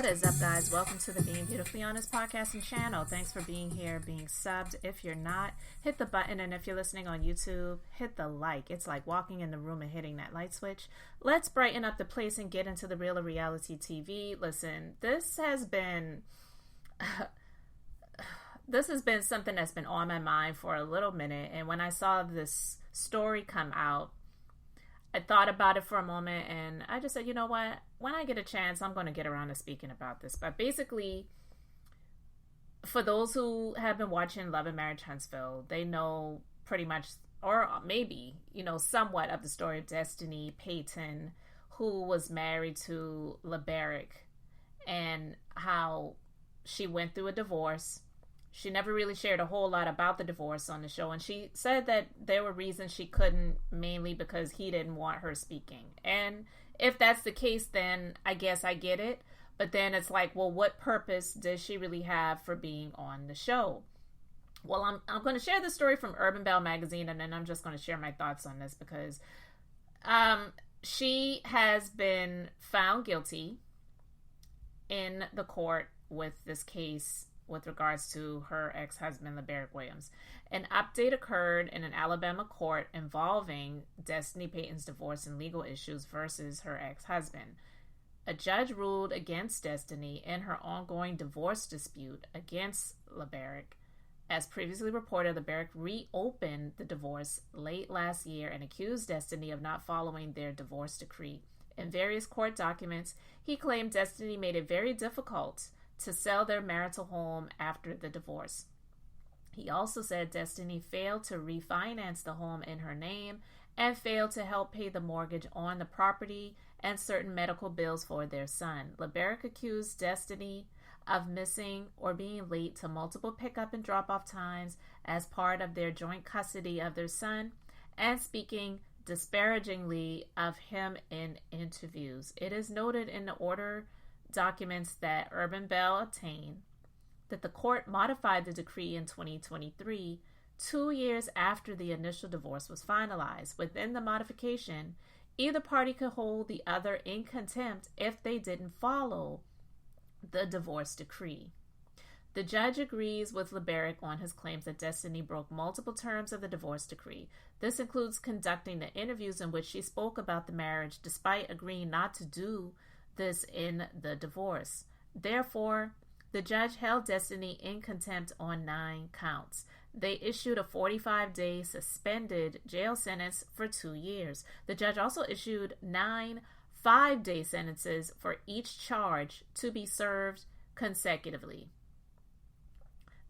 What is up, guys? Welcome to the Being Beautifully Honest podcast and channel. Thanks for being here, being subbed. If you're not, hit the button, and if you're listening on YouTube, hit the like. It's like walking in the room and hitting that light switch. Let's brighten up the place and get into the real of reality TV. Listen, this has been something that's been on my mind for a little minute, and when I saw this story come out, I thought about it for a moment, and I just said, you know what? When I get a chance, I'm going to get around to speaking about this. But basically, for those who have been watching Love and Marriage Huntsville, they know pretty much, or maybe, somewhat of the story of Destiny Payton, who was married to Labarick, and how she went through a divorce. She never really shared a whole lot about the divorce on the show, and she said that there were reasons she couldn't, mainly because he didn't want her speaking. And if that's the case, then I guess I get it. But then it's like, well, what purpose does she really have for being on the show? Well, I'm going to share the story from Unveiled magazine, and then I'm just going to share my thoughts on this because she has been found guilty in the court with this case with regards to her ex-husband, Labarrickwilliams. An update occurred in an Alabama court involving Destiny Payton's divorce and legal issues versus her ex-husband. A judge ruled against Destiny in her ongoing divorce dispute against Labarick. As previously reported, Labarick reopened the divorce late last year and accused Destiny of not following their divorce decree. In various court documents, he claimed Destiny made it very difficult to sell their marital home after the divorce. He also said Destiny failed to refinance the home in her name and failed to help pay the mortgage on the property and certain medical bills for their son. Labarick accused Destiny of missing or being late to multiple pickup and drop-off times as part of their joint custody of their son and speaking disparagingly of him in interviews. It is noted in the order documents that Unveiled obtained that the court modified the decree in 2023, 2 years after the initial divorce was finalized. Within the modification, either party could hold the other in contempt if they didn't follow the divorce decree. The judge agrees with Labarick on his claims that Destiny broke multiple terms of the divorce decree. This includes conducting the interviews in which she spoke about the marriage despite agreeing not to do this in the divorce. Therefore, the judge held Destiny in contempt on 9 counts. They issued a 45-day suspended jail sentence for 2 years. The judge also issued 9 5-day sentences for each charge to be served consecutively.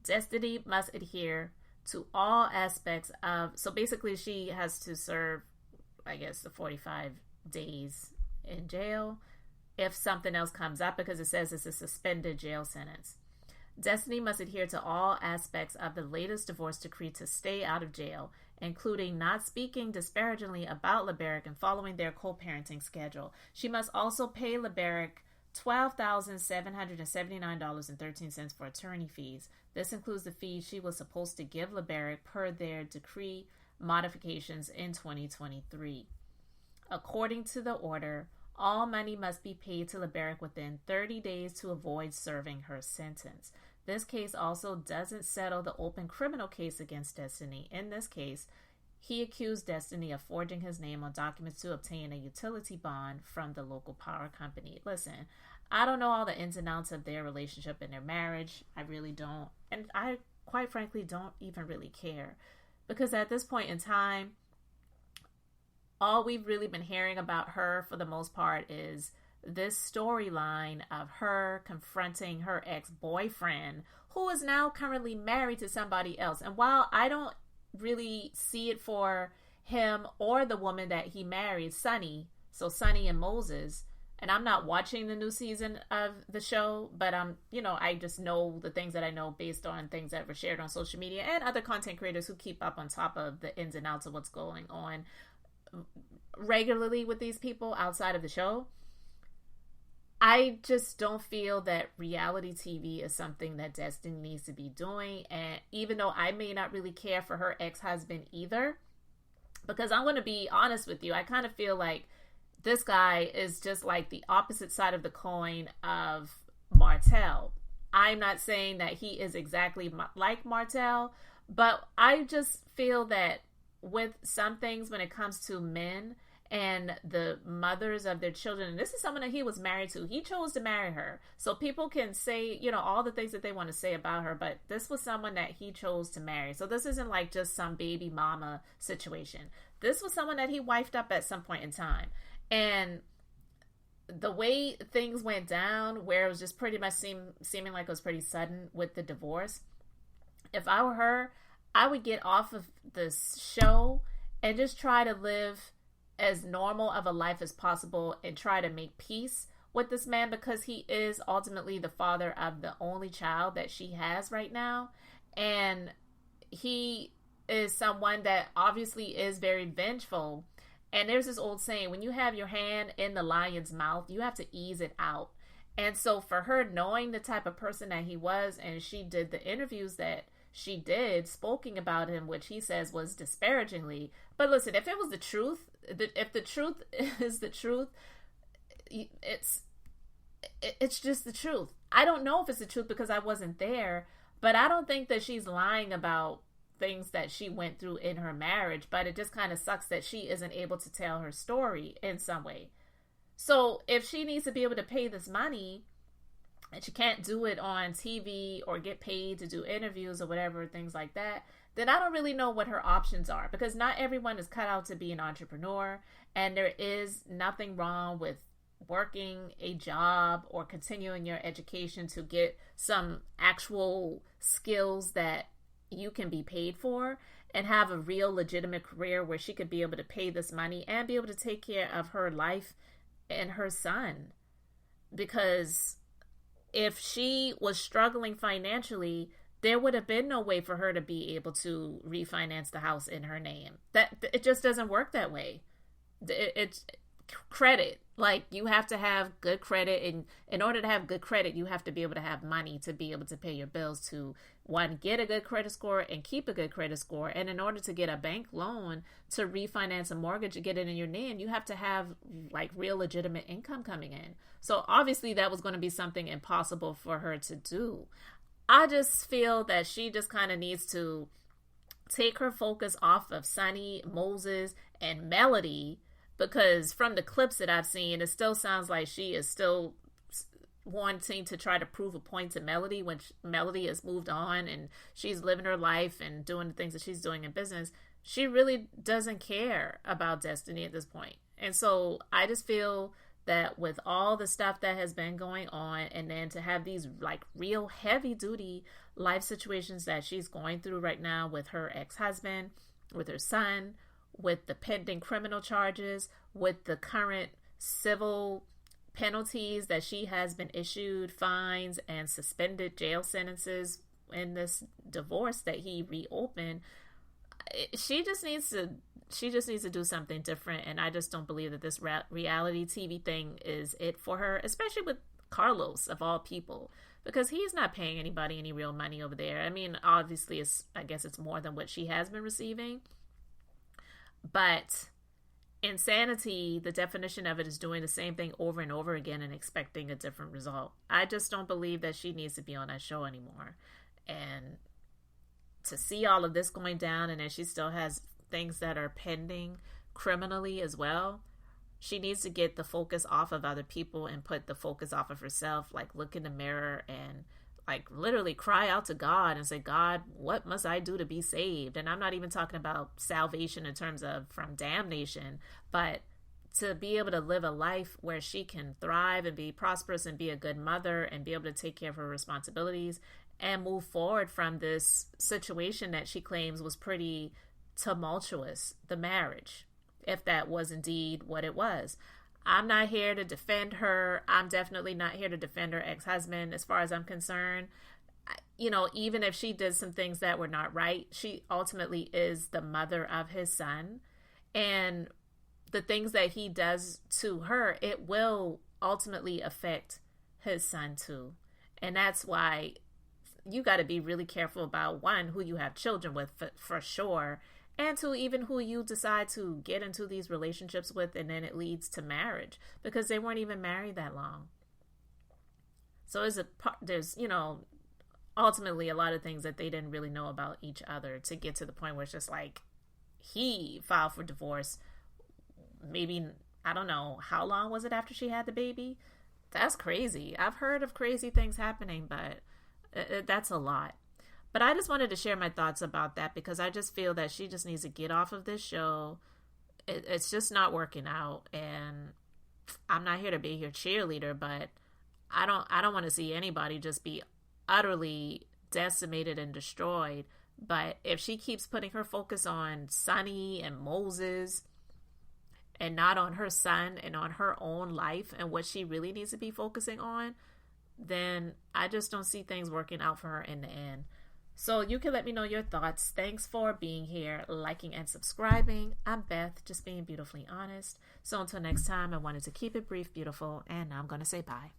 Destiny must adhere to all aspects of, so basically she has to serve, I guess, the 45 days in jail if something else comes up, because it says it's a suspended jail sentence. Destiny must adhere to all aspects of the latest divorce decree to stay out of jail, including not speaking disparagingly about Labarick and following their co-parenting schedule. She must also pay Labarick $12,779.13 for attorney fees. This includes the fees she was supposed to give Labarick per their decree modifications in 2023. According to the order, all money must be paid to Labarick within 30 days to avoid serving her sentence. This case also doesn't settle the open criminal case against Destiny. In this case, he accused Destiny of forging his name on documents to obtain a utility bond from the local power company. Listen, I don't know all the ins and outs of their relationship and their marriage. I really don't. And I, quite frankly, don't even really care. Because at this point in time, all we've really been hearing about her for the most part is this storyline of her confronting her ex-boyfriend, who is now currently married to somebody else. And while I don't really see it for him or the woman that he married, Sunny, so Sunny and Moses, and I'm not watching the new season of the show, but I just know the things that I know based on things that were shared on social media and other content creators who keep up on top of the ins and outs of what's going on regularly with these people outside of the show. I just don't feel that reality TV is something that Destiny needs to be doing. And even though I may not really care for her ex-husband either, because I'm going to be honest with you, I kind of feel like this guy is just like the opposite side of the coin of Martell. I'm not saying that he is exactly like Martell, but I just feel that with some things when it comes to men and the mothers of their children, and this is someone that he was married to. He chose to marry her. So people can say, all the things that they want to say about her, but this was someone that he chose to marry. So this isn't like just some baby mama situation. This was someone that he wifed up at some point in time. And the way things went down, where it was just pretty much seeming like it was pretty sudden with the divorce, if I were her, I would get off of this show and just try to live as normal of a life as possible and try to make peace with this man, because he is ultimately the father of the only child that she has right now. And he is someone that obviously is very vengeful. And there's this old saying, when you have your hand in the lion's mouth, you have to ease it out. And so for her, knowing the type of person that he was, and she did the interviews that she did, speaking about him, which he says was disparagingly. But listen, if it was the truth, if the truth is the truth, it's just the truth. I don't know if it's the truth because I wasn't there, but I don't think that she's lying about things that she went through in her marriage, but it just kind of sucks that she isn't able to tell her story in some way. So if she needs to be able to pay this money, and she can't do it on TV or get paid to do interviews or whatever, things like that, then I don't really know what her options are, because not everyone is cut out to be an entrepreneur, and there is nothing wrong with working a job or continuing your education to get some actual skills that you can be paid for and have a real legitimate career where she could be able to pay this money and be able to take care of her life and her son. Because if she was struggling financially, there would have been no way for her to be able to refinance the house in her name. That it just doesn't work that way. It's credit. Like, you have to have good credit, and in order to have good credit, you have to be able to have money to be able to pay your bills, to one, get a good credit score and keep a good credit score. And in order to get a bank loan to refinance a mortgage and get it in your name, you have to have like real legitimate income coming in. So obviously that was going to be something impossible for her to do. I just feel that she just kind of needs to take her focus off of Sonny, Moses, and Melody, because from the clips that I've seen, it still sounds like she is still wanting to try to prove a point to Melody, when Melody has moved on and she's living her life and doing the things that she's doing in business. She really doesn't care about Destiny at this point. And so I just feel that with all the stuff that has been going on, and then to have these like real heavy duty life situations that she's going through right now with her ex-husband, with her son, with the pending criminal charges, with the current civil penalties that she has been issued, fines and suspended jail sentences in this divorce that he reopened, she just needs to do something different. And I just don't believe that this reality TV thing is it for her, especially with Carlos of all people, because he's not paying anybody any real money over there. I mean, obviously I guess it's more than what she has been receiving, but insanity, the definition of it is doing the same thing over and over again and expecting a different result. I just don't believe that she needs to be on that show anymore. And to see all of this going down, and then she still has things that are pending criminally as well, she needs to get the focus off of other people and put the focus off of herself. Like, look in the mirror and like literally cry out to God and say, God, what must I do to be saved? And I'm not even talking about salvation in terms of from damnation, but to be able to live a life where she can thrive and be prosperous and be a good mother and be able to take care of her responsibilities and move forward from this situation that she claims was pretty tumultuous, the marriage, if that was indeed what it was. I'm not here to defend her. I'm definitely not here to defend her ex-husband as far as I'm concerned. You know, even if she did some things that were not right, she ultimately is the mother of his son. And the things that he does to her, it will ultimately affect his son too. And that's why you got to be really careful about, one, who you have children with for sure, and to even who you decide to get into these relationships with, and then it leads to marriage, because they weren't even married that long. So there's, ultimately a lot of things that they didn't really know about each other to get to the point where it's just like he filed for divorce. Maybe, I don't know, how long was it after she had the baby? That's crazy. I've heard of crazy things happening, but that's a lot. But I just wanted to share my thoughts about that because I just feel that she just needs to get off of this show. It's just not working out, and I'm not here to be your cheerleader, but I don't want to see anybody just be utterly decimated and destroyed. But if she keeps putting her focus on Sonny and Moses and not on her son and on her own life and what she really needs to be focusing on, then I just don't see things working out for her in the end. So you can let me know your thoughts. Thanks for being here, liking and subscribing. I'm Beth, just being beautifully honest. So until next time, I wanted to keep it brief, beautiful, and now I'm going to say bye.